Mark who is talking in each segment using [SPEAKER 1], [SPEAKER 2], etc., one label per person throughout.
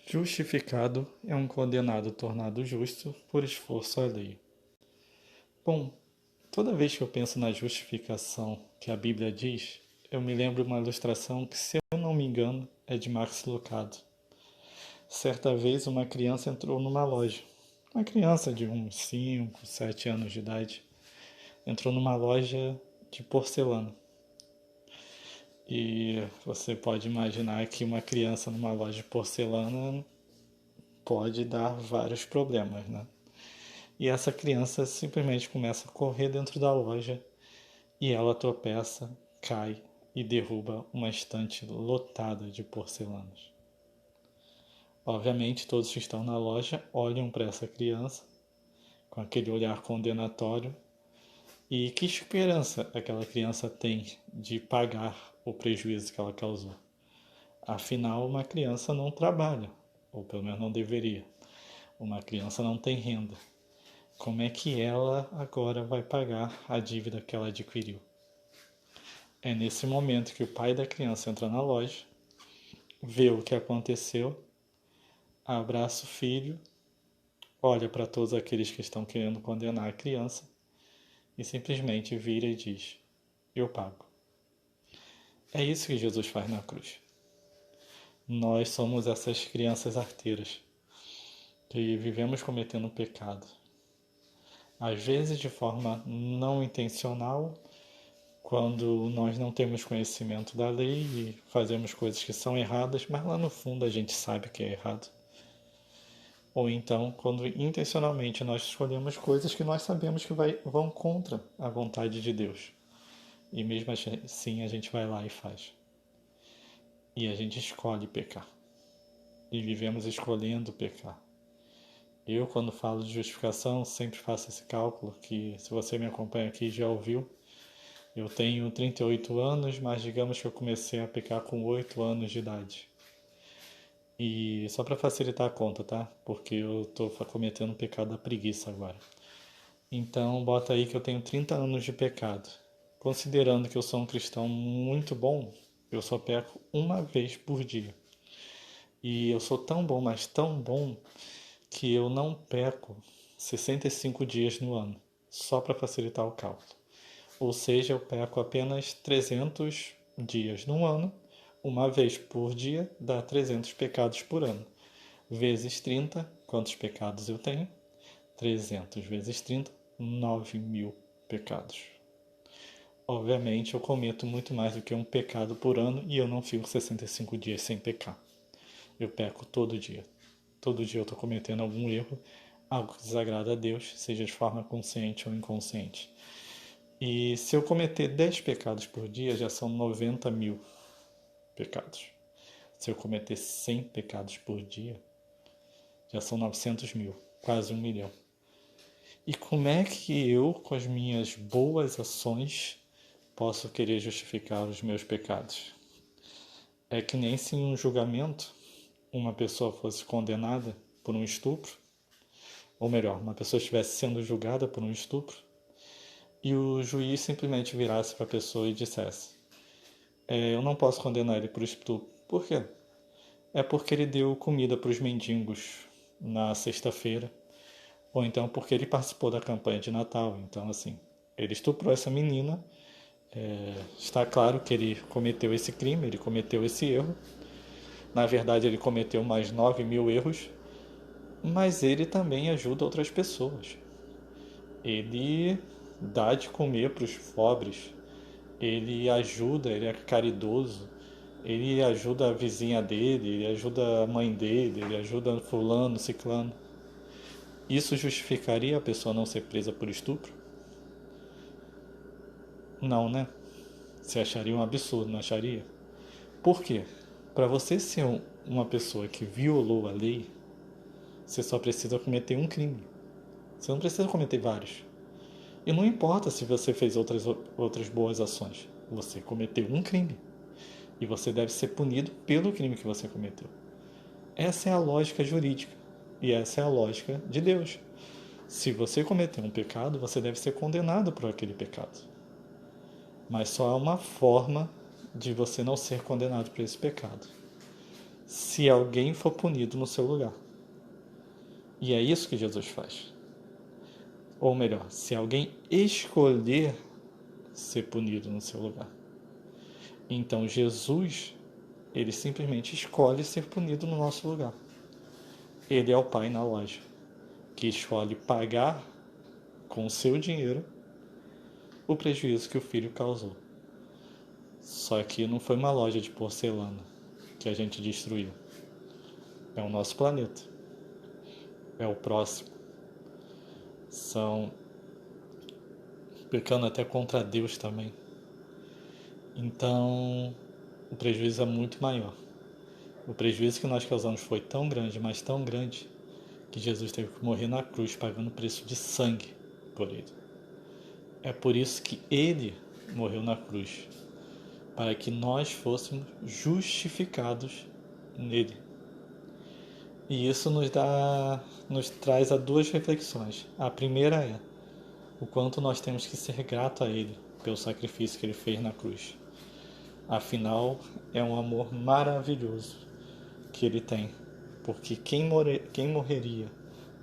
[SPEAKER 1] Justificado é um condenado tornado justo por esforço alheio. Bom, toda vez que eu penso na justificação que a Bíblia diz, eu me lembro de uma ilustração que, se eu não me engano, é de Max Lucado. Certa vez uma criança entrou numa loja. Uma criança de uns 5, 7 anos de idade entrou numa loja de porcelana. E você pode imaginar que uma criança numa loja de porcelana pode dar vários problemas, né? E essa criança simplesmente começa a correr dentro da loja e ela tropeça, cai e derruba uma estante lotada de porcelanas. Obviamente, todos que estão na loja olham para essa criança com aquele olhar condenatório. E que esperança aquela criança tem de pagar o prejuízo que ela causou? Afinal, uma criança não trabalha, ou pelo menos não deveria. Uma criança não tem renda. Como é que ela agora vai pagar a dívida que ela adquiriu? É nesse momento que o pai da criança entra na loja, vê o que aconteceu, abraça o filho, olha para todos aqueles que estão querendo condenar a criança e simplesmente vira e diz: eu pago. É isso que Jesus faz na cruz. Nós somos essas crianças arteiras que vivemos cometendo pecado. Às vezes de forma não intencional, quando nós não temos conhecimento da lei e fazemos coisas que são erradas, mas lá no fundo a gente sabe que é errado. Ou então, quando intencionalmente nós escolhemos coisas que nós sabemos que vão contra a vontade de Deus. E mesmo assim a gente vai lá e faz. E a gente escolhe pecar. E vivemos escolhendo pecar. Eu, quando falo de justificação, sempre faço esse cálculo, que se você me acompanha aqui já ouviu. Eu tenho 38 anos, mas digamos que eu comecei a pecar com 8 anos de idade. E só para facilitar a conta, tá? Porque eu estou cometendo o pecado da preguiça agora. Então, bota aí que eu tenho 30 anos de pecado. Considerando que eu sou um cristão muito bom, eu só peco uma vez por dia. E eu sou tão bom, mas tão bom, que eu não peco 65 dias no ano, só para facilitar o cálculo. Ou seja, eu peco apenas 300 dias no ano, uma vez por dia dá 300 pecados por ano. Vezes 30, quantos pecados eu tenho? 300 vezes 30, 9.000 pecados. Obviamente eu cometo muito mais do que um pecado por ano e eu não fico 65 dias sem pecar. Eu peco todo dia. Todo dia eu estou cometendo algum erro, algo que desagrada a Deus, seja de forma consciente ou inconsciente. E se eu cometer 10 pecados por dia, já são 90.000 pecados. Se eu cometer 100 pecados por dia, já são 900.000, quase 1 milhão. E como é que eu, com as minhas boas ações, posso querer justificar os meus pecados? É que nem se em um julgamento uma pessoa fosse condenada por um estupro, ou melhor, uma pessoa estivesse sendo julgada por um estupro, e o juiz simplesmente virasse para a pessoa e dissesse: eu não posso condenar ele por estupro. Por quê? É porque ele deu comida para os mendigos na sexta-feira, ou então porque ele participou da campanha de Natal. Então, assim, ele estuprou essa menina, está claro que ele cometeu esse crime, ele cometeu esse erro. Na verdade, ele cometeu mais 9.000 erros, mas ele também ajuda outras pessoas. Ele dá de comer para os pobres, ele ajuda, ele é caridoso, ele ajuda a vizinha dele, ele ajuda a mãe dele, ele ajuda fulano, ciclano. Isso justificaria a pessoa não ser presa por estupro? Não, né? Você acharia um absurdo, não acharia? Por quê? Para você ser uma pessoa que violou a lei, você só precisa cometer um crime. Você não precisa cometer vários. E não importa se você fez outras boas ações. Você cometeu um crime. E você deve ser punido pelo crime que você cometeu. Essa é a lógica jurídica. E essa é a lógica de Deus. Se você cometer um pecado, você deve ser condenado por aquele pecado. Mas só há uma forma de você não ser condenado por esse pecado. se alguém for punido no seu lugar. E é isso que Jesus faz. Ou melhor, se alguém escolher ser punido no seu lugar. Então Jesus, ele simplesmente escolhe ser punido no nosso lugar. Ele é o pai na loja, que escolhe pagar com o seu dinheiro o prejuízo que o filho causou. Só que não foi uma loja de porcelana que a gente destruiu. É o nosso planeta. É o próximo. São pecando até contra Deus também. Então, o prejuízo é muito maior. O prejuízo que nós causamos foi tão grande, mas tão grande, que Jesus teve que morrer na cruz, pagando o preço de sangue por ele. É por isso que ele morreu na cruz, para que nós fôssemos justificados nele. E isso nos traz a duas reflexões. A primeira é o quanto nós temos que ser grato a ele pelo sacrifício que ele fez na cruz. Afinal, é um amor maravilhoso que ele tem, porque quem morreria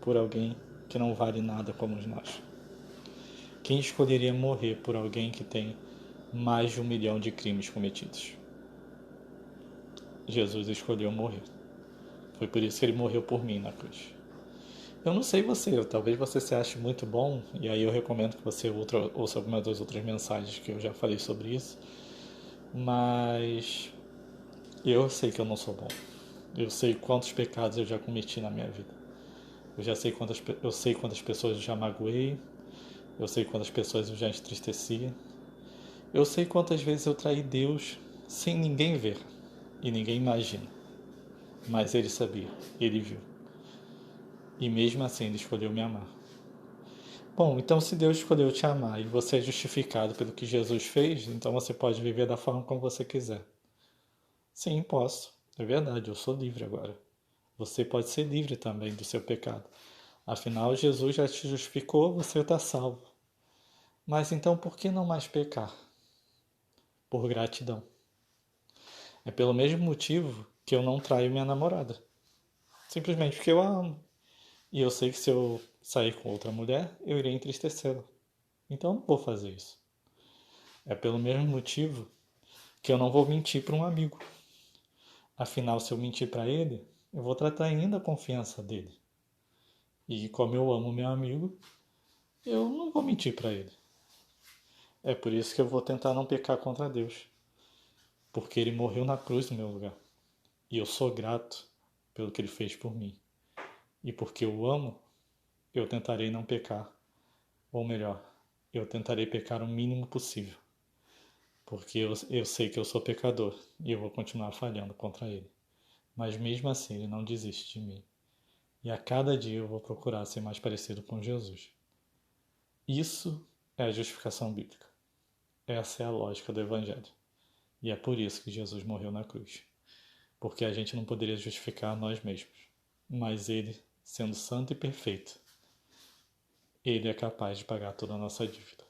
[SPEAKER 1] por alguém que não vale nada como nós? Quem escolheria morrer por alguém que tem mais de 1 milhão de crimes cometidos? Jesus escolheu morrer. Foi por isso que ele morreu por mim na cruz. Eu não sei você, talvez você se ache muito bom, e aí eu recomendo que você ouça algumas das outras mensagens que eu já falei sobre isso, mas eu sei que eu não sou bom. Eu sei quantos pecados eu já cometi na minha vida. Eu sei quantas pessoas eu já magoei. Eu sei quantas pessoas eu já entristeci. Eu sei quantas vezes eu traí Deus sem ninguém ver e ninguém imagina. Mas Ele sabia, Ele viu. E mesmo assim Ele escolheu me amar. Bom, então se Deus escolheu te amar e você é justificado pelo que Jesus fez, então você pode viver da forma como você quiser. Sim, posso. É verdade, eu sou livre agora. Você pode ser livre também do seu pecado. Afinal, Jesus já te justificou, você está salvo. Mas então por que não mais pecar? Por gratidão. É pelo mesmo motivo que eu não traio minha namorada. Simplesmente porque eu a amo. E eu sei que se eu sair com outra mulher, eu irei entristecê-la. Então eu não vou fazer isso. É pelo mesmo motivo que eu não vou mentir para um amigo. Afinal, se eu mentir para ele, eu vou tratar ainda a confiança dele. E como eu amo meu amigo, eu não vou mentir para ele. É por isso que eu vou tentar não pecar contra Deus. Porque ele morreu na cruz no meu lugar. E eu sou grato pelo que ele fez por mim. E porque eu amo, eu tentarei não pecar. Ou melhor, eu tentarei pecar o mínimo possível. Porque eu sei que eu sou pecador e eu vou continuar falhando contra ele. Mas mesmo assim, ele não desiste de mim. E a cada dia eu vou procurar ser mais parecido com Jesus. Isso é a justificação bíblica. Essa é a lógica do Evangelho. E é por isso que Jesus morreu na cruz. Porque a gente não poderia justificar nós mesmos. Mas ele, sendo santo e perfeito, ele é capaz de pagar toda a nossa dívida.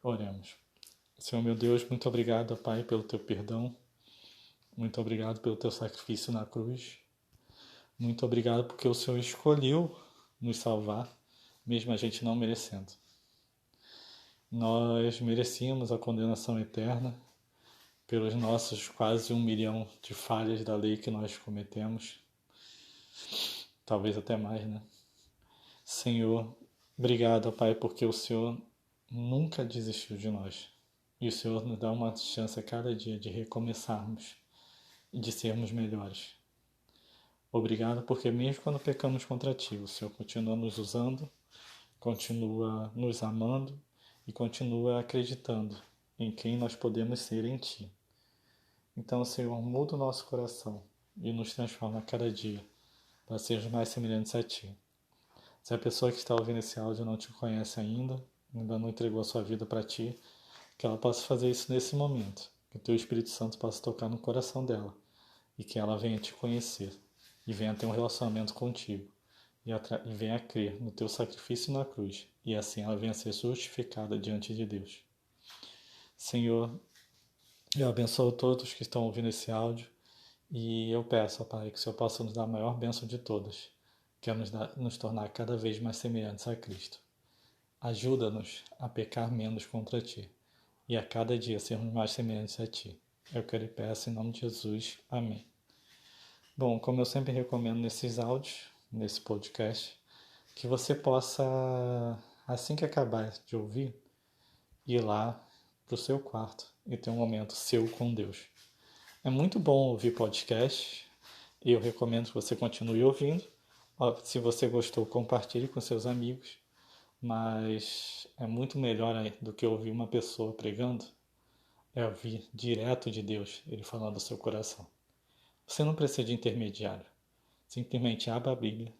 [SPEAKER 1] Oremos. Senhor meu Deus, muito obrigado, Pai, pelo teu perdão. Muito obrigado pelo teu sacrifício na cruz. Muito obrigado porque o Senhor escolheu nos salvar, mesmo a gente não merecendo. Nós merecíamos a condenação eterna pelos nossos quase 1 milhão de falhas da lei que nós cometemos. Talvez até mais, né? Senhor, obrigado, Pai, porque o Senhor nunca desistiu de nós. E o Senhor nos dá uma chance a cada dia de recomeçarmos e de sermos melhores. Obrigado porque mesmo quando pecamos contra Ti, o Senhor continua nos usando, continua nos amando e continua acreditando em quem nós podemos ser em Ti. Então, Senhor, muda o nosso coração e nos transforma a cada dia para sermos mais semelhantes a Ti. Se a pessoa que está ouvindo esse áudio não Te conhece ainda não entregou a sua vida para Ti, que ela possa fazer isso nesse momento, que o Teu Espírito Santo possa tocar no coração dela e que ela venha Te conhecer e venha ter um relacionamento contigo e venha crer no Teu sacrifício na cruz e assim ela venha ser justificada diante de Deus. Senhor, eu abençoo todos que estão ouvindo esse áudio E eu peço, ó Pai, que o Senhor possa nos dar a maior bênção de todas, que é nos tornar cada vez mais semelhantes a Cristo. Ajuda-nos a pecar menos contra Ti e a cada dia sermos mais semelhantes a Ti. Eu quero e peço em nome de Jesus. Amém. Bom, como eu sempre recomendo nesses áudios, nesse podcast, que você possa, assim que acabar de ouvir, ir lá para o seu quarto e ter um momento seu com Deus. É muito bom ouvir podcast e eu recomendo que você continue ouvindo. Se você gostou, compartilhe com seus amigos, mas é muito melhor do que ouvir uma pessoa pregando, é ouvir direto de Deus, Ele falando ao seu coração. Você não precisa de intermediário. Simplesmente abra a Bíblia,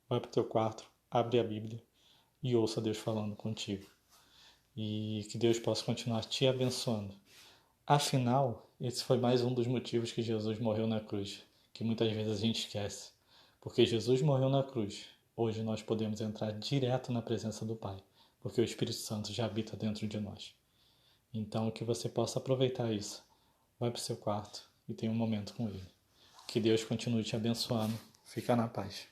[SPEAKER 1] vai para o teu quarto, abre a Bíblia e ouça Deus falando contigo. E que Deus possa continuar te abençoando. Afinal, esse foi mais um dos motivos que Jesus morreu na cruz, que muitas vezes a gente esquece. Porque Jesus morreu na cruz, hoje nós podemos entrar direto na presença do Pai, porque o Espírito Santo já habita dentro de nós. Então, que você possa aproveitar isso. Vai para o seu quarto e tenha um momento com Ele. Que Deus continue te abençoando. Fica na paz.